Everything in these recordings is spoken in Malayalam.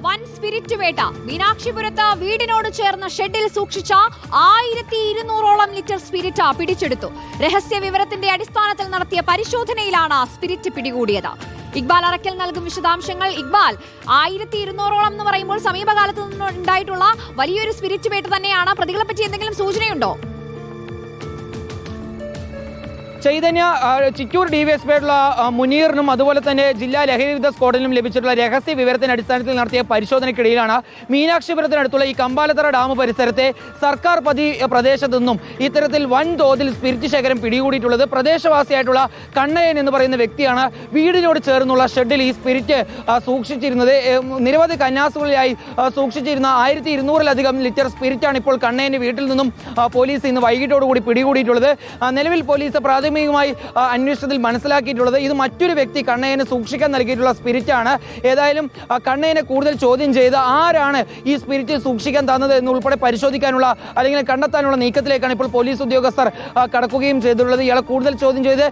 വൻ സ്പിരിറ്റ് വേട്ട. മീനാക്ഷിപുരത്ത് വീടിനോട് ചേർന്ന ഷെഡിൽ സൂക്ഷിച്ച 1200ഓളം ലിറ്റർ സ്പിരിറ്റ് പിടിച്ചെടുത്തു. രഹസ്യ വിവരത്തിന്റെ അടിസ്ഥാനത്തിൽ നടത്തിയ പരിശോധനയിലാണ് സ്പിരിറ്റ് പിടികൂടിയത്. ഇക്ബാൽ അറക്കൽ നൽകും വിശദാംശങ്ങൾ. ഇക്ബാൽ, 1200ഓളം എന്ന് പറയുമ്പോൾ സമീപകാലത്ത് ഉണ്ടായിട്ടുള്ള വലിയൊരു സ്പിരിറ്റ് വേട്ട തന്നെയാണ്. പ്രതികളെ പറ്റി എന്തെങ്കിലും സൂചനയുണ്ടോ? ചൈതന്യ, ചിറ്റൂർ ഡിവൈഎസ്പിയായിട്ടുള്ള മുനീറിനും അതുപോലെ തന്നെ ജില്ലാ ലഹരി വിരുദ്ധ സ്ക്വാഡിനും ലഭിച്ചിട്ടുള്ള രഹസ്യ വിവരത്തിന്റെ അടിസ്ഥാനത്തിൽ നടത്തിയ പരിശോധനയ്ക്കിടയിലാണ് മീനാക്ഷിപുരത്തിനടുത്തുള്ള ഈ കമ്പാലത്തറ ഡാം പരിസരത്തെ സർക്കാർ പ്രദേശത്തു നിന്നും ഇത്തരത്തിൽ വൻതോതിൽ സ്പിരിറ്റ് ശേഖരം പിടികൂടിയിട്ടുള്ളത്. പ്രദേശവാസിയായിട്ടുള്ള കണ്ണയൻ എന്ന് പറയുന്ന വ്യക്തിയാണ് വീടിനോട് ചേർന്നുള്ള ഷെഡിൽ ഈ സ്പിരിറ്റ് സൂക്ഷിച്ചിരുന്നത്. നിരവധി കന്നാസുകളിലായി സൂക്ഷിച്ചിരുന്ന 1200-ലധികം ലിറ്റർ സ്പിരിറ്റാണ് ഇപ്പോൾ കണ്ണയന്റെ വീട്ടിൽ നിന്നും പോലീസ് ഇന്ന് വൈകിട്ടോടുകൂടി പിടികൂടിയിട്ടുള്ളത്. നിലവിൽ പോലീസ് പ്രാഥമികമായി അന്വേഷണത്തിൽ മനസ്സിലാക്കിയിട്ടുള്ളത് ഇത് മറ്റൊരു വ്യക്തി കണ്ണയന് സൂക്ഷിക്കാൻ നൽകിയിട്ടുള്ള സ്പിരിറ്റാണ്. ഏതായാലും കണ്ണയനെ കൂടുതൽ ചോദ്യം ചെയ്ത് ആരാണ് ഈ സ്പിരിറ്റ് സൂക്ഷിക്കാൻ തന്നത് എന്നുൾപ്പെടെ പരിശോധിക്കാനുള്ള അല്ലെങ്കിൽ കണ്ടെത്താനുള്ള നീക്കത്തിലേക്കാണ് ഇപ്പോൾ പോലീസ് ഉദ്യോഗസ്ഥർ കടക്കുകയും ചെയ്തിട്ടുള്ളത്. ഇയാളെ കൂടുതൽ ചോദ്യം ചെയ്ത്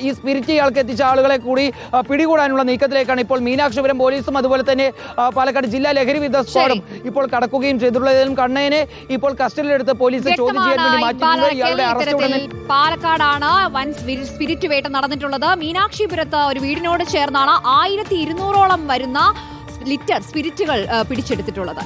ഈ സ്പിരിറ്റ് ഇയാൾക്ക് എത്തിച്ച ആളുകളെ കൂടി പിടികൂടാനുള്ള നീക്കത്തിലേക്കാണ് ഇപ്പോൾ മീനാക്ഷിപുരം പോലീസും അതുപോലെ തന്നെ പാലക്കാട് ജില്ലാ ലഹരി വിരുദ്ധ സ്ക്വാഡും ഇപ്പോൾ കടക്കുകയും ചെയ്തിട്ടുള്ളത്. കണ്ണയനെ ഇപ്പോൾ കസ്റ്റഡിയിലെടുത്ത് പോലീസ് ചോദ്യം ചെയ്യാൻ വേണ്ടി മാറ്റിയിട്ടുണ്ട്. ഇയാളുടെ അറസ്റ്റ് പാലക്കാടാണ് വൻ സ്പിരിറ്റ് വേട്ട നടന്നിട്ടുള്ളത്. മീനാക്ഷിപുരത്ത് ഒരു വീടിനോട് ചേർന്നാണ് 1200ഓളം വരുന്ന ലിറ്റർ സ്പിരിറ്റുകൾ പിടിച്ചെടുത്തിട്ടുള്ളത്.